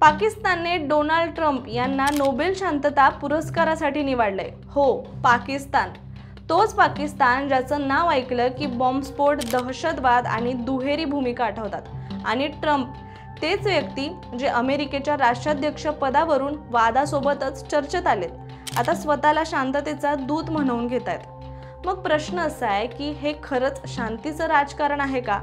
पाकिस्तानने Donald Trump यांना Nobel शांतता पुरस्कारासाठी निवडले। हो, पाकिस्तान, तोच पाकिस्तान ज्याचं नाव ऐकलं की बॉम्बस्फोट, दहशतवाद आणि दुहेरी भूमिका आठवतात। आणि ट्रम्प तेच व्यक्ती जे अमेरिकेच्या राष्ट्राध्यक्ष पदावरून वादासोबतच चर्चेत आलेत, आता स्वतःला शांततेचा दूत म्हणवून घेत आहेत। मग प्रश्न असा आहे की हे खरंच शांतीचं राजकारण आहे का,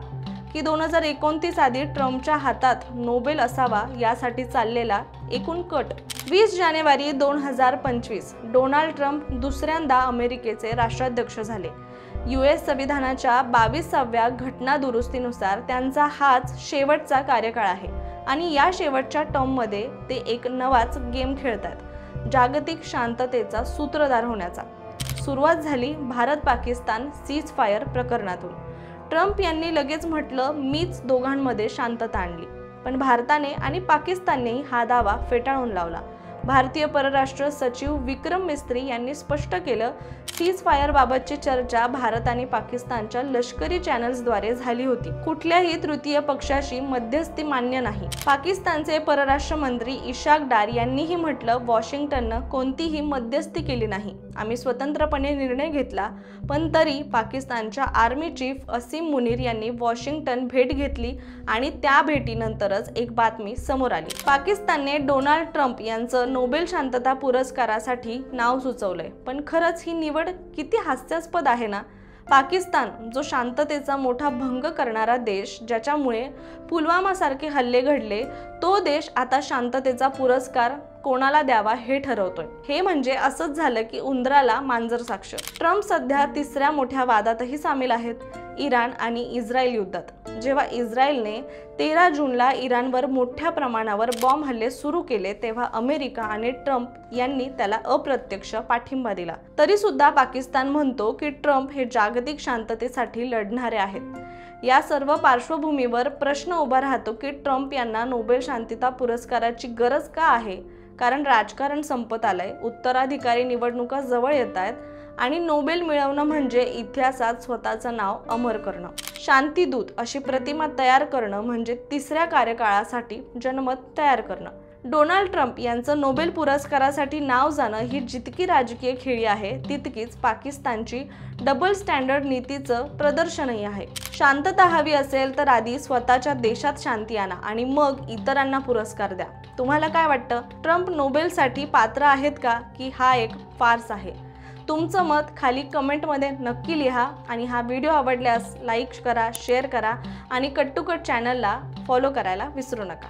की 2029 आधी ट्रम्पच्या हातात नोबेल असावा यासाठी चाललेला एकूण कट। 20 जानेवारी 2025 डोनाल्ड ट्रम्प दुसऱ्यांदा अमेरिकेचे राष्ट्राध्यक्ष झाले। US संविधानाच्या 22व्या घटना दुरुस्तीनुसार त्यांचा हाच शेवटचा कार्यकाळ आहे आणि या शेवटच्या टर्ममध्ये ते एक नवाच गेम खेळतात, जागतिक शांततेचा सूत्रधार होण्याचा। सुरुवात झाली भारत पाकिस्तान सीज फायर प्रकरणातून। ट्रम्प यांनी लगेच म्हटलं, मीच दोघांमध्ये शांतता आणली, पण भारताने आणि पाकिस्ताननेही हा दावा फेटाळून लावला। भारतीय परराष्ट्र सचिव विक्रम मिस्त्री यांनी स्पष्ट केलं, सीज फायर बाबतची चर्चा भारत आणि पाकिस्तानच्या लष्करी चॅनल्सद्वारे झाली होती, कुठल्याही तृतीय पक्षाशी मध्यस्थी मान्य नाही। पाकिस्तानचे परराष्ट्र मंत्री इशाक डार यांनीही म्हटलं, वॉशिंग्टननं कोणतीही मध्यस्थी केली नाही, आम्ही स्वतंत्रपणे निर्णय घेतला। पण तरी पाकिस्तानच्या आर्मी चीफ असीम मुनीर यांनी वॉशिंग्टन भेट घेतली आणि त्या भेटीनंतरच एक बातमी समोर आली। पाकिस्तानने डोनाल्ड ट्रम्प यांचं नोबेल शांतता पुरस्कारासाठी नाव सुचवलंय, पण खरंच ही निवड किती हास्यास्पद आहे ना। पाकिस्तान, जो शांततेचा मोठा भंग करणारा देश, ज्याच्यामुळे पुलवामा सारखे हल्ले घडले, तो देश आता शांततेचा पुरस्कार कोणाला द्यावा हे ठरवतोय। हे म्हणजे असंच झालं की उंदराला मांजर साक्ष। ट्रम्प सध्या तिसऱ्या मोठ्या वादातही सामील आहेत, इराण आणि इस्रायल युद्धात। जेव्हा इस्रायलने 13 जूनला इराणवर मोठ्या प्रमाणावर बॉम्ब हल्ले सुरू केले, तेव्हा अमेरिका आणि ट्रम्प यांनी त्याला अप्रत्यक्ष पाठिंबा दिला। तरी सुद्धा पाकिस्तान म्हणतो की ट्रम्प हे जागतिक शांततेसाठी लढणारे आहेत। या सर्व पार्श्वभूमीवर प्रश्न उभा राहतो की ट्रम्प यांना नोबेल शांतता पुरस्काराची गरज का आहे? कारण राजकारण संपत आलंय, उत्तराधिकारी निवडणुका जवळ येत आहेत आणि नोबेल मिळवणं म्हणजे इतिहासात स्वतःचं नाव अमर करणं। शांतीदूत अशी प्रतिमा तयार करणं म्हणजे तिसऱ्या कार्यकाळासाठी जनमत तयार करणं। डोनाल्ड ट्रम्प यांचं नोबेल पुरस्कारासाठी नाव जाणं ही जितकी राजकीय खेळी आहे, तितकीच पाकिस्तानची डबल स्टँडर्ड नीतीचं प्रदर्शनही आहे। शांतता हवी असेल तर आधी स्वतःच्या देशात शांती आणा आणि मग इतरांना पुरस्कार द्या। तुम्हाला काय वाटतं, ट्रम्प नोबेलसाठी पात्र आहेत का, की हा एक फार्स आहे? तुमचं मत खाली कमेंटमध्ये नक्की लिहा आणि हा व्हिडिओ आवडल्यास लाईक करा, शेअर करा आणि कट टू कट चॅनलला फॉलो करायला विसरू नका।